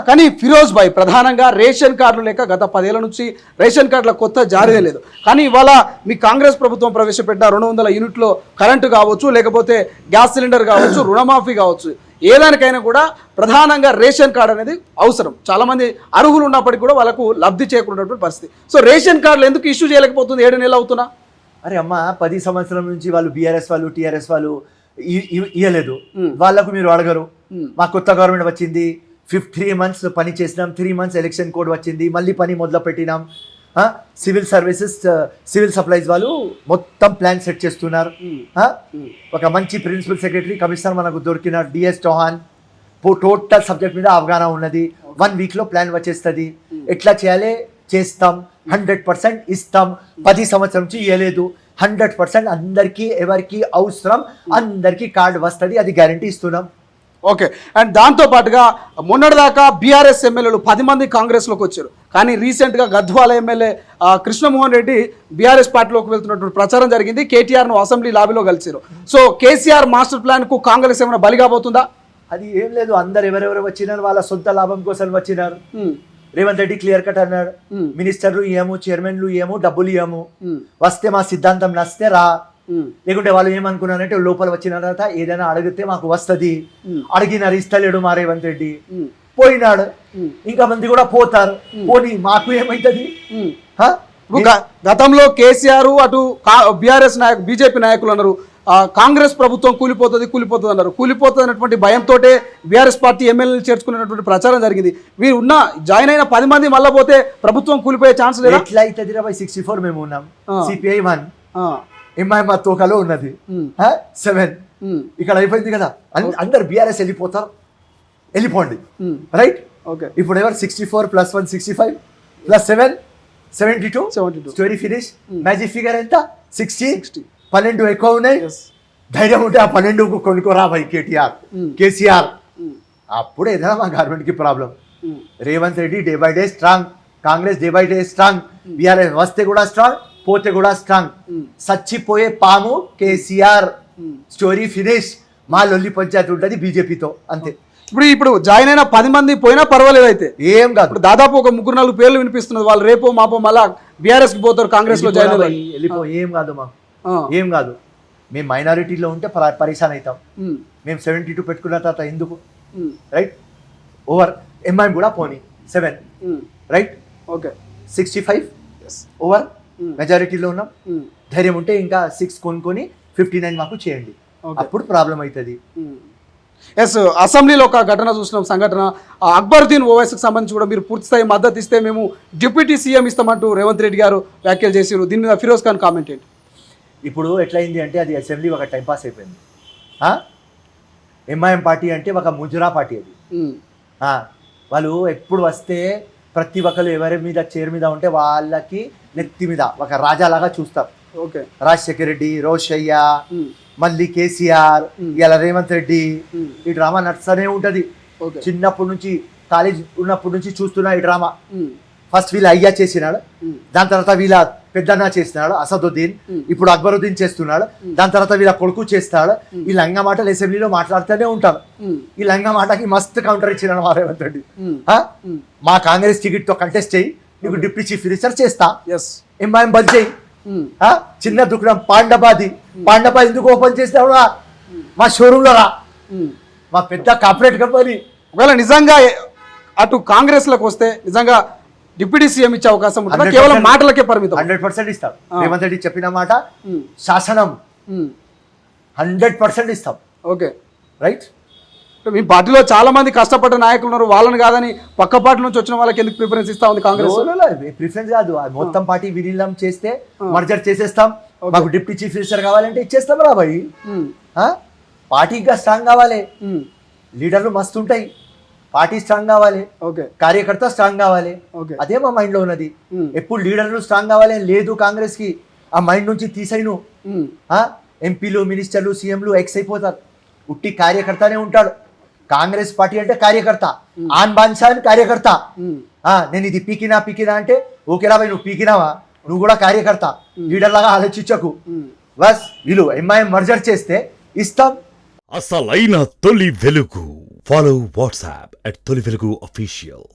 కానీ ఫిరోజ్ భాయ్ ప్రధానంగా రేషన్ కార్డులు లేక గత 10 ఏళ్ల నుంచి రేషన్ కార్డుల కొత్త జారీ లేదు. కానీ ఇవాళ మీ కాంగ్రెస్ ప్రభుత్వం ప్రవేశపెట్టిన 200 యూనిట్లో కరెంటు కావచ్చు, లేకపోతే గ్యాస్ సిలిండర్ కావచ్చు, రుణమాఫీ కావచ్చు, ఏదానికైనా కూడా ప్రధానంగా రేషన్ కార్డు అనేది అవసరం. చాలామంది అర్హులు ఉన్నప్పటికీ కూడా వాళ్ళకు లబ్ధి చేకూరినటువంటి పరిస్థితి. సో రేషన్ కార్డులు ఎందుకు ఇష్యూ చేయలేకపోతుంది 7 నెలలు అవుతున్నా? అరే అమ్మ 10 సంవత్సరం నుంచి వాళ్ళు బీఆర్ఎస్ వాళ్ళు టీఆర్ఎస్ వాళ్ళు ఇవ్వలేదు, వాళ్ళకు మీరు అడగరు. మా కొత్త గవర్నమెంట్ వచ్చింది, 3 months పని చేసినాం, 3 months ఎలక్షన్ కోడ్ వచ్చింది, మళ్ళీ పని మొదలు పెట్టినాం. సివిల్ సర్వీసెస్ సివిల్ సప్లైస్ వాళ్ళు మొత్తం ప్లాన్ సెట్ చేస్తున్నారు. ఒక మంచి ప్రిన్సిపల్ సెక్రటరీ కమిషనర్ మనకు దొరికిన డిఎస్ చౌహాన్, టోటల్ సబ్జెక్ట్ మీద అవగాహన ఉన్నది. 1 వీక్లో ప్లాన్ వచ్చేస్తుంది. ఎట్లా చేయాలి చేస్తాం, 100% ఇస్తాం. 10 సంవత్సరం నుంచి ఇవ్వలేదు, 100% అందరికీ ఎవరికి అవసరం అందరికీ కార్డు వస్తుంది, అది గ్యారంటీ ఇస్తున్నాం. ఓకే. అండ్ దాంతో పాటుగా మొన్నటిదాకా బీఆర్ఎస్ ఎమ్మెల్యేలు 10 మంది కాంగ్రెస్లోకి వచ్చారు. కానీ రీసెంట్గా గద్వాల ఎమ్మెల్యే కృష్ణమోహన్ రెడ్డి బీఆర్ఎస్ పార్టీలోకి వెళ్తున్నటువంటి ప్రచారం జరిగింది. కేటీఆర్ను అసెంబ్లీ లాబీలో కలిసారు. సో కేసీఆర్ మాస్టర్ ప్లాన్కు కాంగ్రెస్ ఏమైనా బలిగాబోతుందా? అది ఏం లేదు, అందరు ఎవరెవరు వచ్చినారు వాళ్ళ సొంత లాభం కోసం వచ్చినారు. రేవంత్ రెడ్డి క్లియర్ కట్ అన్నాడు, మినిస్టర్లు ఇయ్యము, చైర్మన్లు ఇయ్యము, డబ్బులు ఇయ్యము, వస్తే మా సిద్ధాంతం నచ్చితే రా, లేకుంటే వాళ్ళు ఏమనుకున్నారంటే లోపల వచ్చిన తర్వాత ఏదైనా అడిగితే మాకు వస్తుంది, అడిగినారు ఇస్తలేడు మా రేవంత్ రెడ్డి, పోయినాడు. ఇంకా మంది కూడా పోతారు, పోనీ మాకు ఏమైతుంది? గతంలో కేసీఆర్ అటు బీఆర్ఎస్ బీజేపీ నాయకులు అన్నారు కాంగ్రెస్ ప్రభుత్వం కూలిపోతుంది అన్నారు. కూలిపోతుంది అన్నటువంటి భయంతో బీఆర్ఎస్ పార్టీ ఎమ్మెల్యేలు చేర్చుకున్నటువంటి ప్రచారం జరిగింది. వీరు ఉన్న జాయిన్ అయిన 10 మంది మళ్ళీ పోతే ప్రభుత్వం కూలిపోయే ఛాన్స్ లేదు. ఎట్లా అవుతుంది 64 మేము ఉన్నాం, సిపిఐ 1, ఎంఐ మా తోకలో ఉన్నది 7, ఇక్కడ అయిపోయింది కదా. అందరు బీఆర్ఎస్ వెళ్ళిపోతారు, వెళ్ళిపోండి, రైట్? ఓకే. ఇప్పుడు ఎవరు 64 + 1 65 + 7 72 స్టోరీ ఫినిష్. మ్యాజిక్ ఫిగర్ ఎంత? 60. 12 ఎక్కువ ఉన్నాయి. ధైర్యం ఉంటే ఆ 12కు కొనుక్కోరా భయ్ కేసీఆర్. అప్పుడు ఏదైనా మా గవర్నమెంట్కి problem. Revanth Reddy day by day strong, Congress day by day strong, BRS వస్తే కూడా స్ట్రాంగ్, పోతే కూడా స్ట్రాంగ్. సచ్చిపోయే పాము కేసీఆర్, స్టోరీ ఫినిష్. మా లొల్లి పంచాయతీ ఉంటుంది బీజేపీతో, అంతే. ఇప్పుడు జాయిన్ అయిన 10 మంది పోయినా పర్వాలేదు, అయితే ఏం కాదు. ఇప్పుడు దాదాపు ఒక 3-4 పేర్లు వినిపిస్తున్నది. వాళ్ళు రేపో మాపో మళ్ళా బీఆర్ఎస్ కి పోతారు, కాంగ్రెస్ లో జాయిన్ వెళ్ళిపో, ఏం కాదు మాకు, ఏం కాదు. మేము మైనారిటీలో ఉంటే పరిశాన్ అవుతాం. మేము 72 పెట్టుకున్న తర్వాత ఎందుకు, రైట్? ఓవర్ ఎంఐఎం కూడా పోనీ 7, రైట్? ఓకే. 65 ఓవర్ మెజారిటీలో ఉన్నాం. ధైర్యం ఉంటే ఇంకా 6 కొనుక్కొని 59 మాకు చేయండి, అప్పుడు ప్రాబ్లం అవుతుంది. ఎస్, అసెంబ్లీలో ఒక ఘటన చూసినాం, సంఘటన. అక్బరుద్దీన్ ఓవైసీకి సంబంధించి కూడా మీరు పూర్తిస్థాయి మద్దతు ఇస్తే మేము డిప్యూటీ సీఎం ఇస్తామంటూ రేవంత్ రెడ్డి గారు వ్యాఖ్యలు చేసారు. దీని మీద ఫిరోజ్ ఖాన్ కామెంట్ ఏంటి? ఇప్పుడు ఎట్లయింది అంటే అది అసెంబ్లీ ఒక టైంపాస్ అయిపోయింది. ఎంఐఎం పార్టీ అంటే ఒక ముజరా పార్టీ అది. వాళ్ళు ఎప్పుడు వస్తే ప్రతి ఒక్కరు ఎవరి మీద చైర్ మీద ఉంటే వాళ్ళకి నెత్తి మీద ఒక రాజాలాగా చూస్తారు. ఓకే. రాజశేఖర రెడ్డి, రోషయ్య, మళ్ళీ కేసీఆర్, ఇలా రేవంత్ రెడ్డి, ఈ డ్రామా నడుస్తూనే ఉంటుంది. చిన్నప్పటి నుంచి కాలేజ్ ఉన్నప్పటి నుంచి చూస్తున్నా ఈ డ్రామా. ఫస్ట్ వీళ్ళ అయ్యా చేసినాడు, దాని తర్వాత వీళ్ళ పెద్దన్న చేస్తున్నాడు అసదుద్దీన్, ఇప్పుడు అక్బరుద్దీన్ చేస్తున్నాడు, దాని తర్వాత వీళ్ళ కొడుకు చేస్తాడు. ఈ లంగా మాటలు అసెంబ్లీలో మాట్లాడుతూనే ఉంటారు. ఈ లంగా మాటకి మస్తు కౌంటర్ ఇచ్చినాడు మా రేవంత్ రెడ్డి. మా కాంగ్రెస్ టికెట్ తో కంటెస్ట్ చేయి, నీకు డిప్యూటీ చీఫ్ మినిస్టర్ చేస్తా, ఎంఐఎం బంద్ చేయి. చిన్న దుకాణం పాండబా ఎందుకు ఓపెన్ చేస్తావు? మా షోరూమ్ లో రా, మా పెద్ద కార్పొరేట్ కంపెనీ. ఒకవేళ నిజంగా అటు కాంగ్రెస్ లకు వస్తే నిజంగా డిప్యూటీ సీఎం ఇచ్చే అవకాశం ఉంటుంది, కేవలం మాటలకే పరిమితం? 100% ఇస్తాం. రేవంత్ రెడ్డి చెప్పిన మాట శాసనం, 100% ఇస్తాం. Okay, right. మీ పార్టీలో చాలా మంది కష్టపడ్డ నాయకులు ఉన్నారు, వాళ్ళని కాదని పక్క పార్టీ నుంచి వచ్చిన వాళ్ళకి ఎందుకు ప్రిఫరెన్స్ ఇస్తా ఉంది కాంగ్రెస్? ప్రిఫరెన్స్ కాదు, మొత్తం పార్టీ విలీనం చేస్తే మర్జర్ చేసేస్తాం. మాకు డిప్యూటీ చీఫ్ మినిస్టర్ కావాలంటే ఇచ్చేస్తాం రా భయ్. పార్టీగా స్ట్రాంగ్ కావాలి, లీడర్లు మస్తు ఉంటాయి, పార్టీ స్ట్రాంగ్ కావాలి, కార్యకర్త స్ట్రాంగ్ కావాలి, అదే మా మైండ్ లో ఉన్నది. ఎప్పుడు లీడర్లు స్ట్రాంగ్ కావాలి లేదు కాంగ్రెస్ కి, ఆ మైండ్ నుంచి తీసైను. ఎంపీలు, మినిస్టర్లు, సీఎంలు ఎక్స్ అయిపోతారు, ఉట్టి కార్యకర్తనే ఉంటాడు. కాంగ్రెస్ పార్టీ అంటే కార్యకర్త, ఆన్ బాన్సాన్ కార్యకర్త. నేను ఇది పీకినా అంటే ఓకేరా భయ్, నువ్వు పీకినావా, నువ్వు కూడా కార్యకర్త, లీడర్ లాగా ఆలోచించకు. బస్ వీళ్ళు ఎంఐఎం మర్జర్ చేస్తే ఇస్తాం. అసలైన తొలి వెలుగు Follow WhatsApp at Toli Velugu Official.